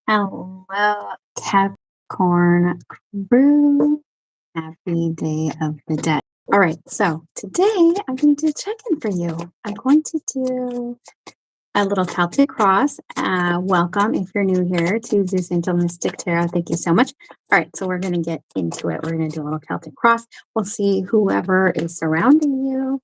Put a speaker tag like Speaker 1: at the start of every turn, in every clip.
Speaker 1: Hello, Capricorn crew. Happy Day of the Dead. All right, so today I'm going to check in for you. I'm going to do a little Celtic cross. Welcome if you're new here to Zeus Angel Mystic Tarot. Thank you so much. All right, so we're going to get into it. We're going to do a little Celtic cross. We'll see whoever is surrounding you,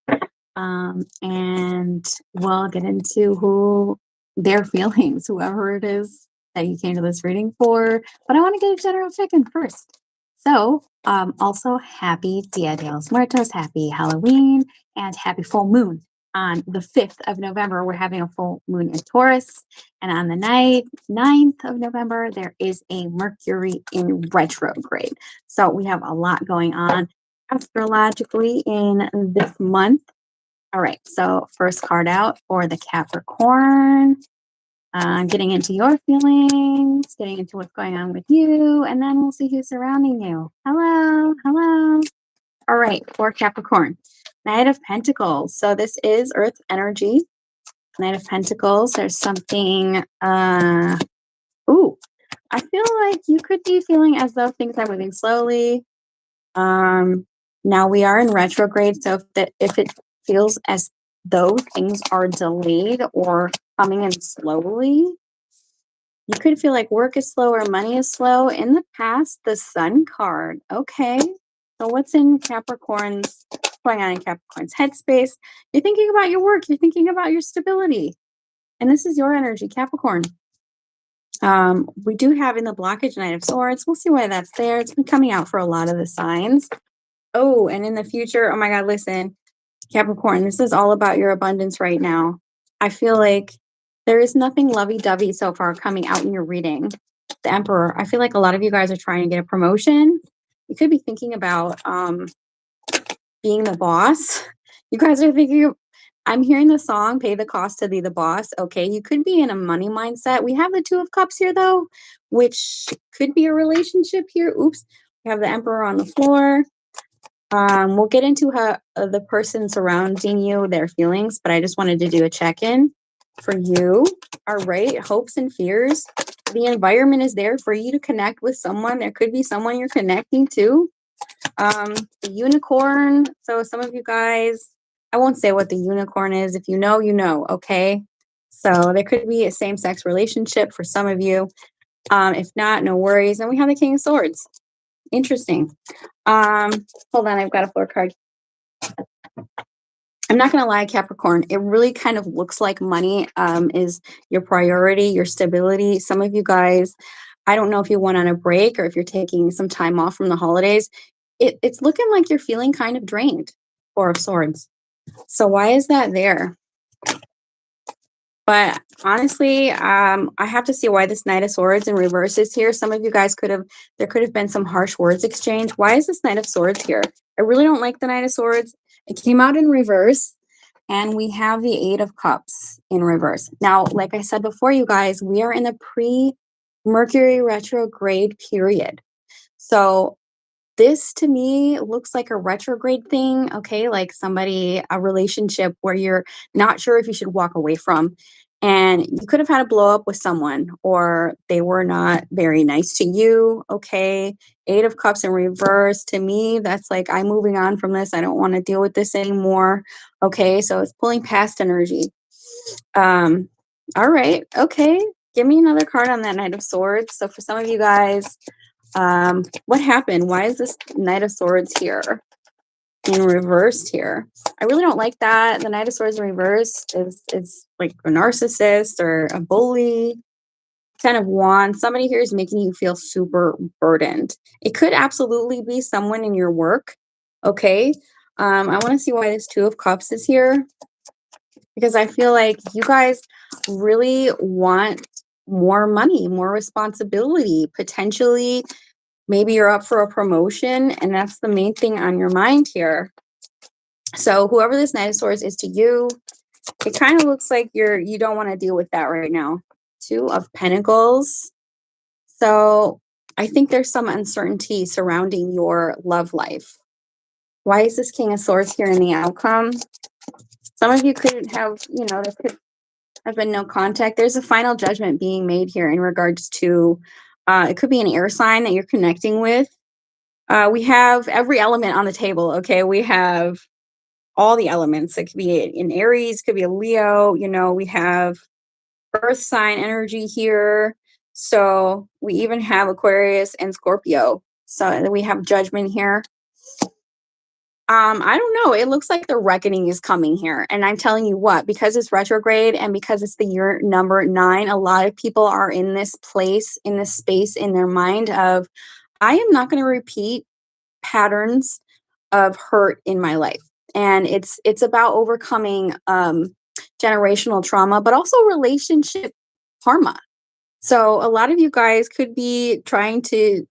Speaker 1: and we'll get into who their feelings, whoever it is that you came to this reading for. But I want to get a general check-in first. So, also happy Dia de los Muertos, happy Halloween, and happy full moon. On the 5th of November, we're having a full moon in Taurus. And on the 9th of November, there is a Mercury in retrograde. So we have a lot going on astrologically in this month. All right, so first card out for the Capricorn. Getting into your feelings, getting into what's going on with you, and then we'll see who's surrounding you. Hello, hello. All right, for Capricorn, Knight of Pentacles. So this is Earth energy. Knight of Pentacles. There's something. I feel like you could be feeling as though things are moving slowly. Now we are in retrograde, so if it feels as though things are delayed or coming in slowly, you could feel like work is slow or money is slow. In the past, the Sun card. Okay, so what's in Capricorn's going on in Capricorn's headspace? You're thinking about your work. You're thinking about your stability, and this is your energy, Capricorn. We do have in the blockage Knight of Swords. We'll see why that's there. It's been coming out for a lot of the signs. Oh, and in the future, oh my God, listen, Capricorn, this is all about your abundance right now. I feel like there is nothing lovey-dovey so far coming out in your reading. The Emperor, I feel like a lot of you guys are trying to get a promotion. You could be thinking about being the boss. You guys are thinking, I'm hearing the song, Pay the Cost to Be the Boss. Okay, you could be in a money mindset. We have the Two of Cups here, though, which could be a relationship here. Oops, we have the Emperor on the floor. We'll get into how the person surrounding you, their feelings, but I just wanted to do a check-in for you. All right, hopes and fears. The environment is there for you to connect with someone. There could be someone you're connecting to. The unicorn. So some of you guys, I won't say what the unicorn is. If you know, you know, okay? So there could be a same-sex relationship for some of you. If not, no worries. And we have the King of Swords. Interesting. Hold on, I've got a floor card. I'm not gonna lie, Capricorn, it really kind of looks like money is your priority, your stability. Some of you guys, I don't know if you went on a break or if you're taking some time off from the holidays. It's looking like you're feeling kind of drained, Four of Swords. So why is that there? But honestly, I have to see why this Knight of Swords in reverse is here. Some of you guys there could have been some harsh words exchanged. Why is this Knight of Swords here? I really don't like the Knight of Swords. It came out in reverse, and we have the Eight of Cups in reverse. Now, like I said before, you guys, we are in the pre-Mercury retrograde period. So this to me looks like a retrograde thing, okay? Like a relationship where you're not sure if you should walk away from. And you could have had a blow up with someone, or they were not very nice to you, okay? Eight of Cups in reverse. To me, that's like, I'm moving on from this. I don't want to deal with this anymore, okay? So it's pulling past energy. All right, okay. Give me another card on that Knight of Swords. So for some of you guys, what happened? Why is this Knight of Swords here in reverse here? I really don't like that. The Knight of Swords in reverse is like a narcissist or a bully. Ten of Wands. Somebody here is making you feel super burdened. It could absolutely be someone in your work. Okay. I want to see why this Two of Cups is here, because I feel like you guys really want more money, more responsibility, potentially. Maybe you're up for a promotion, and that's the main thing on your mind here. So whoever this Knight of Swords is to you, it kind of looks like you don't want to deal with that right now. Two of Pentacles. So I think there's some uncertainty surrounding your love life. Why is this King of Swords here in the outcome? Some of you could have, I've been no contact. There's a final judgment being made here in regards to it could be an air sign that you're connecting with. We have every element on the table. Okay. We have all the elements. It could be an Aries, could be a Leo. We have earth sign energy here. So we even have Aquarius and Scorpio. So we have judgment here. I don't know. It looks like the reckoning is coming here. And I'm telling you what, because it's retrograde and because it's the year number 9, a lot of people are in this place, in this space in their mind of, I am not going to repeat patterns of hurt in my life. And it's about overcoming generational trauma, but also relationship karma. So a lot of you guys could be trying to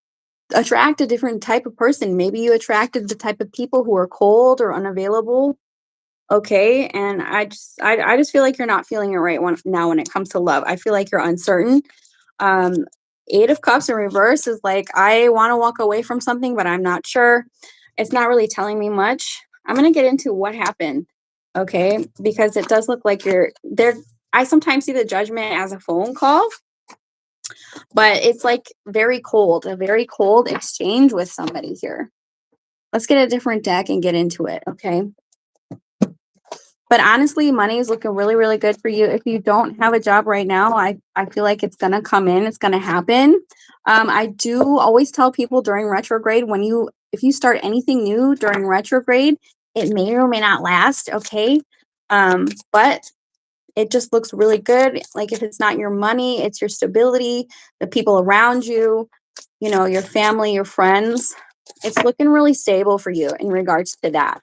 Speaker 1: attract a different type of person. Maybe you attracted the type of people who are cold or unavailable. Okay. And I just feel like you're not feeling it right now when it comes to love. I feel like you're uncertain. Um, 8 of Cups in reverse is like, I want to walk away from something, but I'm not sure. It's not really telling me much. I'm going to get into what happened. Okay. Because it does look like you're there. I sometimes see the judgment as a phone call, but it's like a very cold exchange with somebody here. Let's get a different deck and get into it. Okay. But honestly, money is looking really, really good for you. If you don't have a job right now, I feel like it's going to come in. It's going to happen. I do always tell people during retrograde, if you start anything new during retrograde, it may or may not last. Okay. But it just looks really good. Like if it's not your money, it's your stability, the people around you, your family, your friends. It's looking really stable for you in regards to that.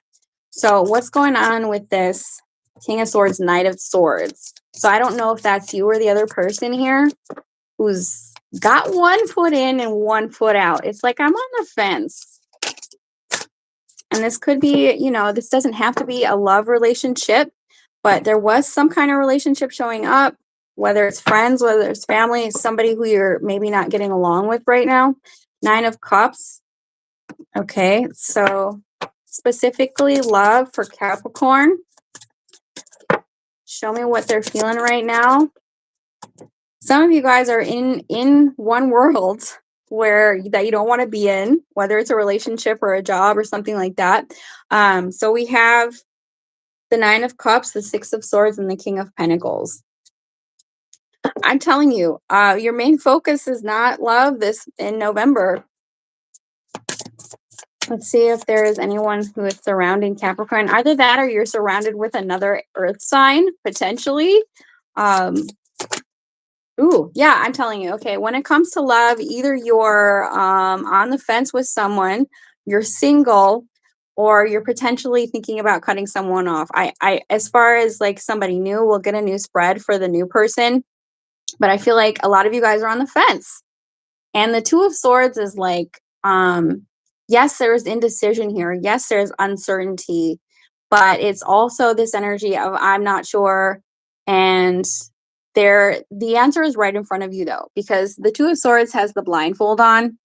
Speaker 1: So what's going on with this King of Swords, Knight of Swords? So I don't know if that's you or the other person here who's got one foot in and one foot out. It's like I'm on the fence. And this could be, this doesn't have to be a love relationship, but there was some kind of relationship showing up, whether it's friends, whether it's family, somebody who you're maybe not getting along with right now. 9 of Cups. Okay, so specifically love for Capricorn. Show me what they're feeling right now. Some of you guys are in one world that you don't want to be in, whether it's a relationship or a job or something like that. So we have the 9 of Cups, the 6 of Swords, and the King of Pentacles. I'm telling you, your main focus is not love this in November. Let's see if there is anyone who is surrounding Capricorn. Either that or you're surrounded with another earth sign, potentially. Ooh, yeah, I'm telling you. Okay, when it comes to love, either you're on the fence with someone, you're single, or you're potentially thinking about cutting someone off. As far as like somebody new, we'll get a new spread for the new person. But I feel like a lot of you guys are on the fence. And the 2 of Swords is like, yes, there's indecision here. Yes, there's uncertainty, but it's also this energy of I'm not sure. And the answer is right in front of you though, because the 2 of Swords has the blindfold on.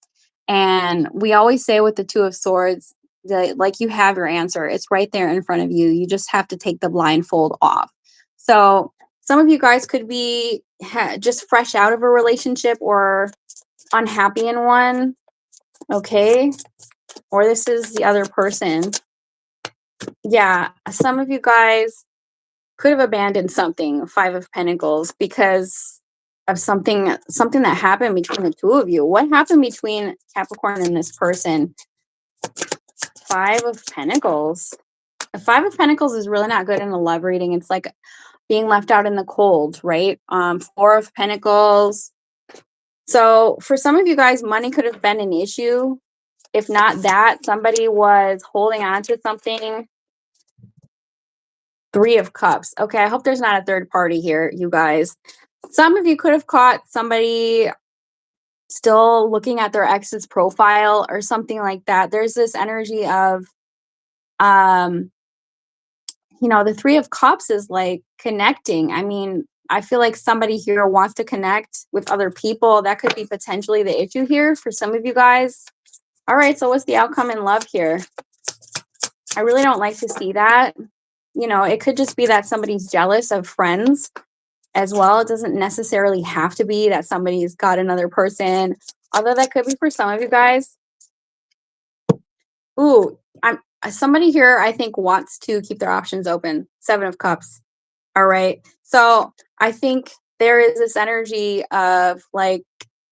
Speaker 1: And we always say with the 2 of Swords, like you have your answer. It's right there in front of you. You just have to take the blindfold off. So some of you guys could be just fresh out of a relationship or unhappy in one. Okay. Or this is the other person. Yeah. Some of you guys could have abandoned something, 5 of Pentacles, because of something that happened between the 2 of you. What happened between Capricorn and this person? 5 of Pentacles. The 5 of Pentacles is really not good in a love reading. It's like being left out in the cold, right? 4 of Pentacles. So for some of you guys, money could have been an issue. If not that, somebody was holding on to something. 3 of Cups. Okay, I hope there's not a third party here, you guys. Some of you could have caught somebody still looking at their ex's profile or something like that. There's this energy of, the 3 of Cups is like connecting. I mean, I feel like somebody here wants to connect with other people. That could be potentially the issue here for some of you guys. All right, so what's the outcome in love here? I really don't like to see that. It could just be that somebody's jealous of friends. as well. It doesn't necessarily have to be that somebody's got another person, although that could be for some of you guys. Ooh, I'm somebody here I think wants to keep their options open. 7 of Cups. All right. So I think there is this energy of like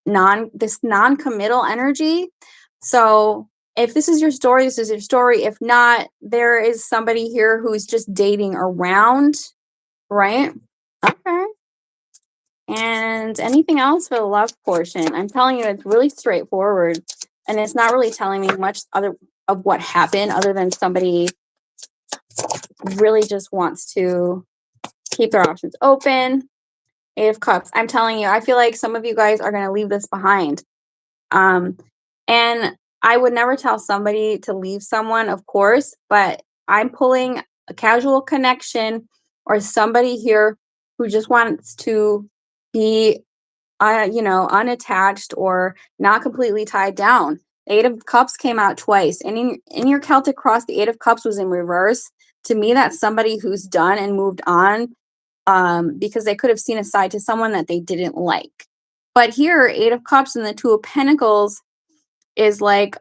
Speaker 1: non-committal energy. So if this is your story, this is your story. If not, there is somebody here who's just dating around, right? Okay. And anything else for the love portion? I'm telling you, it's really straightforward. And it's not really telling me much other of what happened other than somebody really just wants to keep their options open. 8 of Cups. I'm telling you, I feel like some of you guys are going to leave this behind. Um, and I would never tell somebody to leave someone, of course, but I'm pulling a casual connection or somebody here who just wants to be, unattached or not completely tied down. 8 of Cups came out twice. And in your Celtic cross, the 8 of Cups was in reverse. To me, that's somebody who's done and moved on, because they could have seen a side to someone that they didn't like. But here, 8 of Cups and the 2 of Pentacles is like,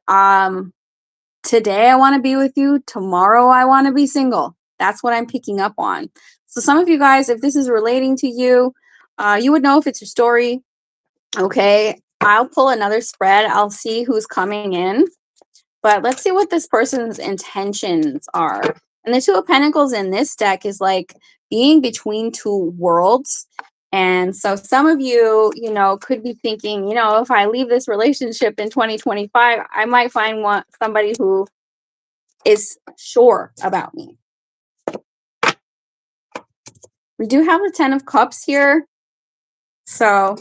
Speaker 1: today I want to be with you, tomorrow I want to be single. That's what I'm picking up on. So some of you guys, if this is relating to you, you would know if it's your story. Okay, I'll pull another spread. I'll see who's coming in. But let's see what this person's intentions are. And the 2 of Pentacles in this deck is like being between two worlds. And so some of you, could be thinking, if I leave this relationship in 2025, I might find somebody who is sure about me. We do have the 10 of Cups here. So,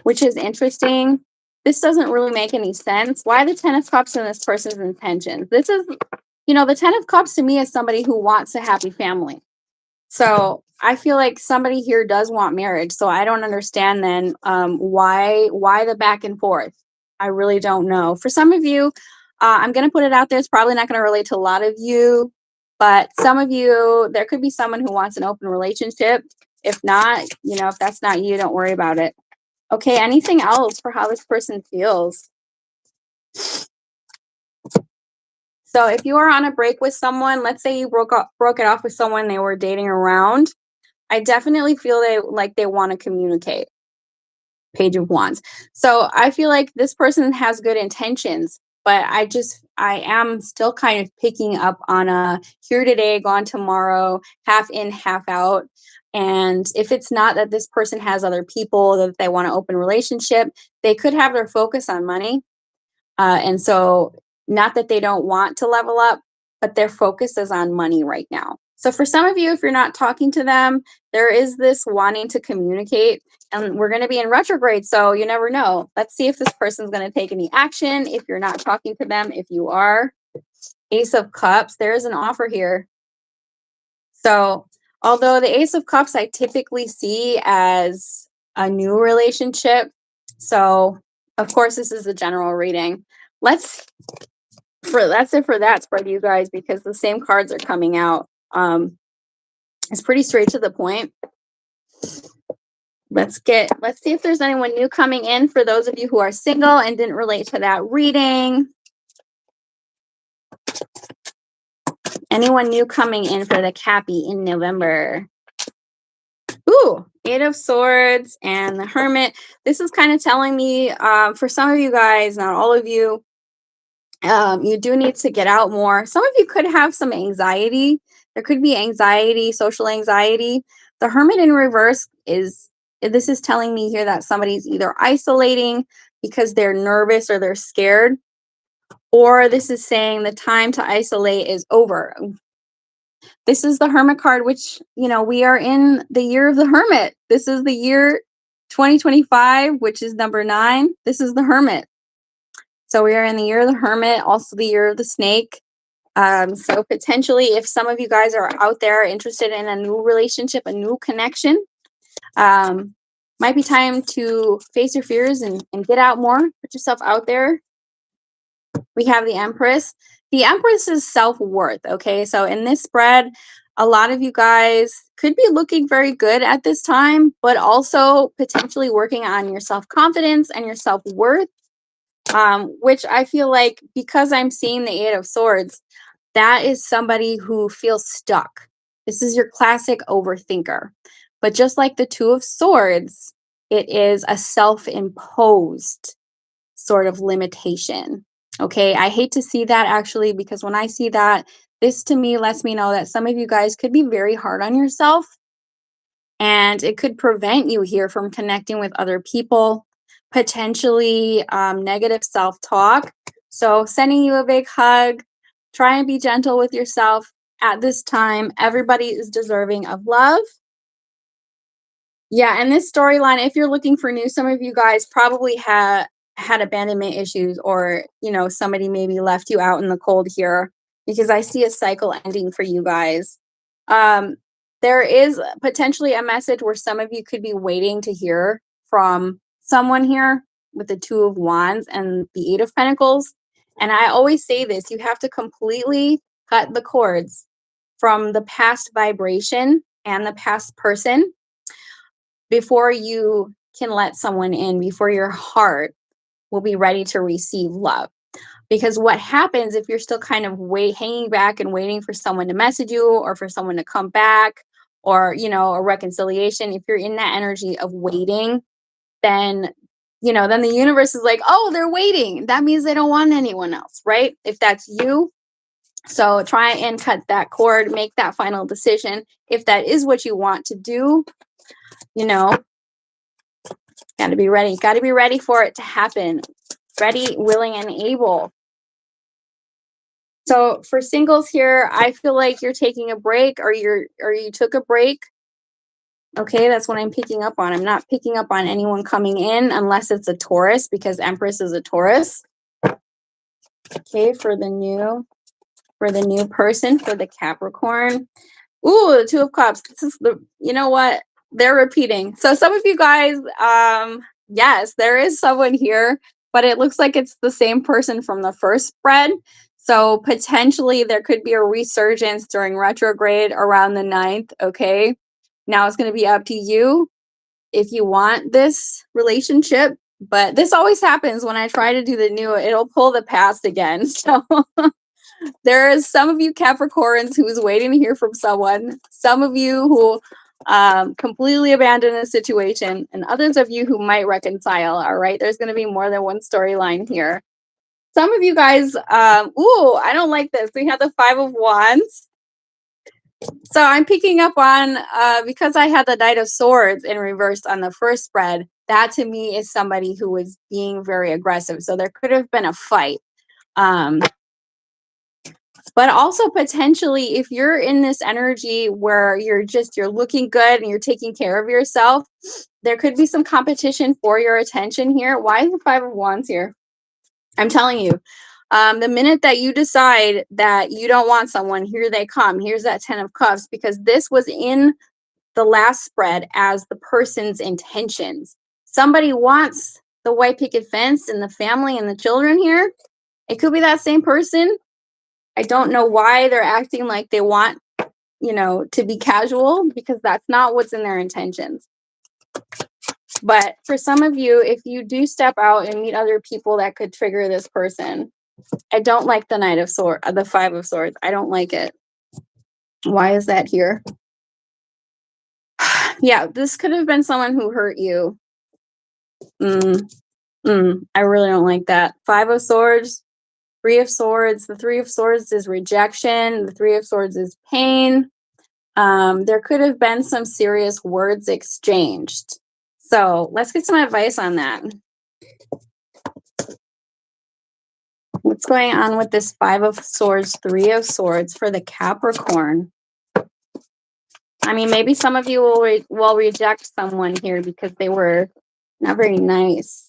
Speaker 1: which is interesting. This doesn't really make any sense. Why the 10 of Cups and this person's intentions? This is, the 10 of Cups to me is somebody who wants a happy family. So I feel like somebody here does want marriage. So I don't understand then why the back and forth. I really don't know. For some of you, I'm going to put it out there. It's probably not going to relate to a lot of you, but some of you, there could be someone who wants an open relationship. If not, if that's not you, don't worry about it. Okay, anything else for how this person feels? So if you are on a break with someone, let's say you broke it off with someone they were dating around, I definitely feel they want to communicate. Page of Wands. So I feel like this person has good intentions, but I am still kind of picking up on a here today, gone tomorrow, half in, half out. And if it's not that this person has other people that they want to open relationship, they could have their focus on money. And so not that they don't want to level up, but their focus is on money right now. So for some of you, if you're not talking to them, there is this wanting to communicate, and we're going to be in retrograde. So you never know. Let's see if this person's going to take any action. If you're not talking to them, if you are, Ace of Cups, there is an offer here. So although the Ace of Cups, I typically see as a new relationship. So of course, this is a general reading. That's it for that spread, you guys, because the same cards are coming out. It's pretty straight to the point. Let's see if there's anyone new coming in for those of you who are single and didn't relate to that reading. Anyone new coming in for the Cappy in November? Ooh, 8 of Swords and the Hermit. This is kind of telling me, for some of you guys, not all of you, you do need to get out more. Some of you could have some anxiety. There could be anxiety, social anxiety. The Hermit in reverse this is telling me here that somebody's either isolating because they're nervous or they're scared, or this is saying the time to isolate is over. This is the Hermit card, which, we are in the year of the Hermit. This is the year 2025, which is number 9. This is the Hermit. So we are in the year of the Hermit, also the year of the Snake. So potentially, if some of you guys are out there interested in a new relationship, a new connection, might be time to face your fears and get out more, put yourself out there. We have the Empress. The Empress is self-worth, okay? So in this spread, A lot of you guys could be looking very good at this time, but also potentially working on your self-confidence and your self-worth, which I feel like because I'm seeing the Eight of Swords, that is somebody who feels stuck. This is your classic overthinker. But just like the Two of Swords, it is a self-imposed sort of limitation. Okay, I hate to see that actually, because when I see that, this to me lets me know that some of you guys could be very hard on yourself, and it could prevent you here from connecting with other people, potentially negative self talk. So, sending you a big hug, try and be gentle with yourself at this time. Everybody is deserving of love. Yeah, and this storyline, if you're looking for news, some of you guys probably had abandonment issues, or somebody maybe left you out in the cold here, because I see a cycle ending for you guys. Um, there is potentially a message where some of you could be waiting to hear from someone here with the Two of Wands and the Eight of Pentacles. And I always say this, you have to completely cut the cords from the past vibration and the past person before you can let someone in, before your heart will be ready to receive love. Because what happens if you're still kind of hanging back and waiting for someone to message you, or for someone to come back, or a reconciliation, if you're in that energy of waiting, then then the universe is like, oh, they're waiting, that means they don't want anyone else, right? If that's you, so try and cut that cord, make that final decision. If that is what you want to do, you know got to be ready for it to happen. Ready, willing, and able. So for singles here, I feel like you're taking a break, or you took a break. Okay, that's what I'm picking up on. I'm not picking up on anyone coming in unless it's a Taurus, because Empress is a Taurus. Okay, for the new person, for the Capricorn. Ooh, the Two of Cups. This is you know what? They're repeating. So some of you guys, yes, there is someone here, but it looks like it's the same person from the first spread. So potentially there could be a resurgence during retrograde around the 9th. Okay. Now it's going to be up to you if you want this relationship. But this always happens when I try to do the new, it'll pull the past again. So there is some of you Capricorns who's waiting to hear from someone, some of you who completely abandon a situation, and others of you who might reconcile. All right, there's going to be more than one storyline here. Some of you guys, ooh, I don't like this. We have the Five of Wands. So I'm picking up on, because I had the Knight of Swords in reverse on the first spread, that to me is somebody who was being very aggressive. So there could have been a fight. But also potentially, if you're in this energy where you're looking good and you're taking care of yourself, there could be some competition for your attention here. Why is the Five of Wands here? I'm telling you, the minute that you decide that you don't want someone, here they come. Here's that 10 of Cups, because this was in the last spread as the person's intentions. Somebody wants the white picket fence and the family and the children here. It could be that same person. I don't know why they're acting like they want, to be casual, because that's not what's in their intentions. But for some of you, if you do step out and meet other people that could trigger this person, I don't like the the Five of Swords. I don't like it. Why is that here? Yeah, this could have been someone who hurt you. I really don't like that. Five of Swords, Three of Swords. The Three of Swords is rejection. The Three of Swords is pain. There could have been some serious words exchanged. So let's get some advice on that. What's going on with this Five of Swords, Three of Swords for the Capricorn? I mean, maybe some of you will reject someone here because they were not very nice.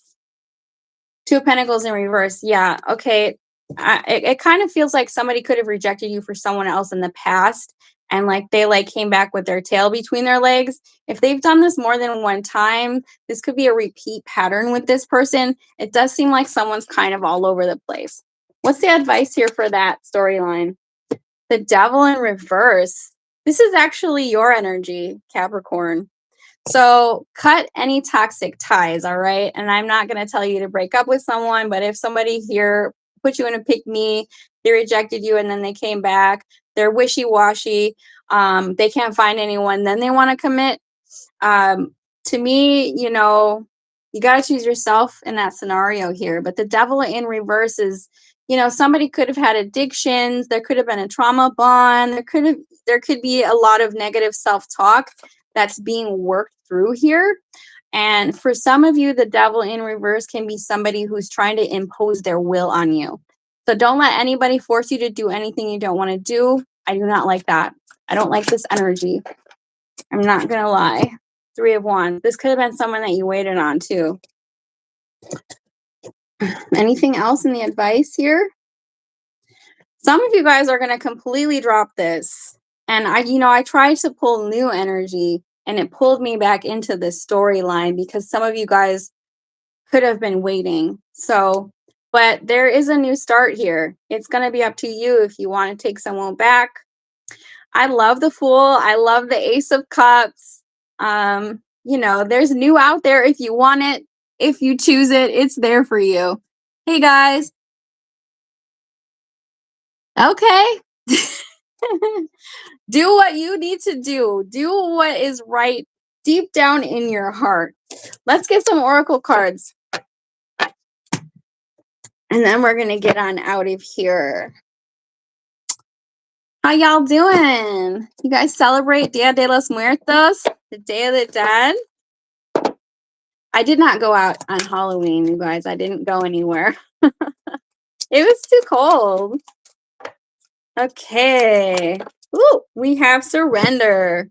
Speaker 1: Two of Pentacles in reverse. Yeah, okay. It kind of feels like somebody could have rejected you for someone else in the past, and they came back with their tail between their legs. If they've done this more than one time, this could be a repeat pattern with this person. It does seem like someone's kind of all over the place. What's the advice here for that storyline? The Devil in reverse. This is actually your energy, Capricorn. So cut any toxic ties, all right? And I'm not going to tell you to break up with someone, but if somebody here put you in a pick me, they rejected you and then they came back, they're wishy washy, they can't find anyone, then they want to commit. Um, to me, you got to choose yourself in that scenario here. But the devil in reverse is, somebody could have had addictions. There could have been a trauma bond. There could be a lot of negative self talk that's being worked through here. And for some of you, the devil in reverse can be somebody who's trying to impose their will on you. So don't let anybody force you to do anything you don't want to do. I do not like that. I don't like this energy. I'm not gonna lie. Three of Wands. This could have been someone that you waited on too. Anything else in the advice here? Some of you guys are gonna completely drop this. And I tried to pull new energy and it pulled me back into this storyline because some of you guys could have been waiting. So, but there is a new start here. It's gonna be up to you if you want to take someone back. I love the Fool. I love the Ace of Cups. There's new out there if you want it. If you choose it, it's there for you. Hey guys. Okay. Do what you need to do. Do what is right deep down in your heart. Let's get some oracle cards. And then we're going to get on out of here. How y'all doing? You guys celebrate Dia de los Muertos, the Day of the Dead? I did not go out on Halloween, you guys. I didn't go anywhere. It was too cold. Okay. Ooh, we have surrender.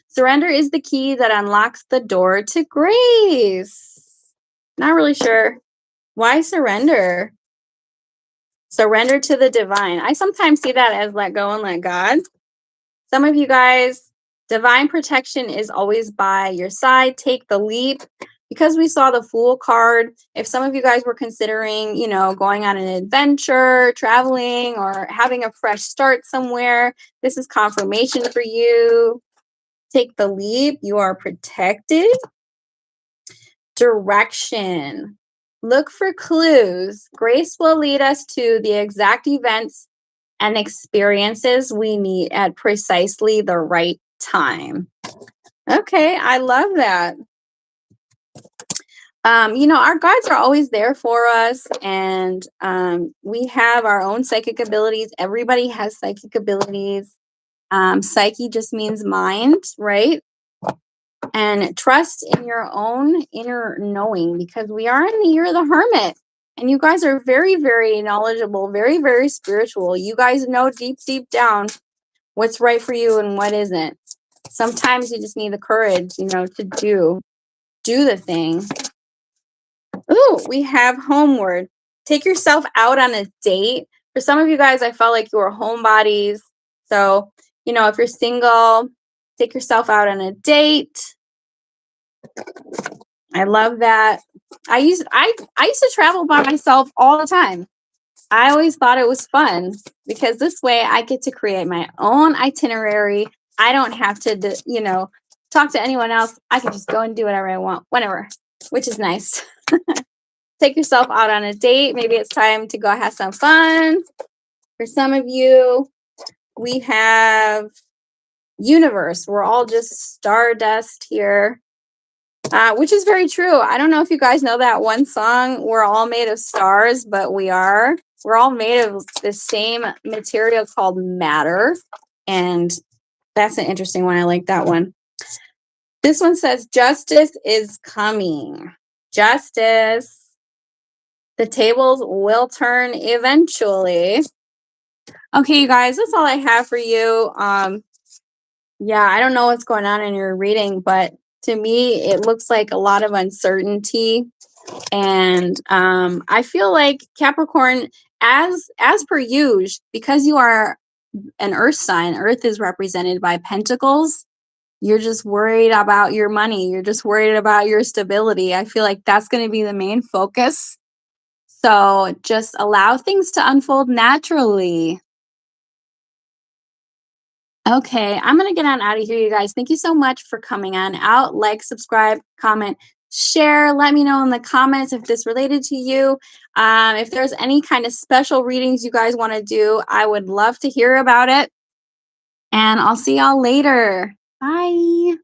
Speaker 1: Surrender is the key that unlocks the door to grace. Not really sure. Why surrender? Surrender to the divine. I sometimes see that as let go and let God. Some of you guys, divine protection is always by your side. Take the leap. Because we saw the Fool card, if some of you guys were considering, going on an adventure, traveling, or having a fresh start somewhere, this is confirmation for you. Take the leap. You are protected. Direction. Look for clues. Grace will lead us to the exact events and experiences we need at precisely the right time. Okay, I love that. Our guides are always there for us, and we have our own psychic abilities. Everybody has psychic abilities. Psyche just means mind, right? And trust in your own inner knowing, because we are in the year of the Hermit, and you guys are very, very knowledgeable, very, very spiritual. You guys know deep, deep down what's right for you and what isn't. Sometimes you just need the courage, to do the thing. Ooh, we have homeward. Take yourself out on a date. For some of you guys, I felt like you were homebodies. So, if you're single, take yourself out on a date. I love that. I used to travel by myself all the time. I always thought it was fun because this way I get to create my own itinerary. I don't have to, talk to anyone else. I can just go and do whatever I want, whenever, which is nice. Take yourself out on a date. Maybe it's time to go have some fun. For some of you, we have universe. We're all just stardust here, which is very true. I don't know if you guys know that one song, We're All Made of Stars, but we are. We're all made of the same material called matter. And that's an interesting one. I like that one. This one says, justice is coming. Justice. The tables will turn eventually. Okay, you guys, that's all I have for you. Yeah, I don't know what's going on in your reading, but to me, it looks like a lot of uncertainty. And I feel like Capricorn, as per usual, because you are an earth sign, earth is represented by pentacles. You're just worried about your money. You're just worried about your stability. I feel like that's going to be the main focus. So just allow things to unfold naturally. Okay, I'm gonna get on out of here, you guys. Thank you so much for coming on out. Like, subscribe, comment, share. Let me know in the comments if this related to you. If there's any kind of special readings you guys want to do, I would love to hear about it. And I'll see y'all later. Bye.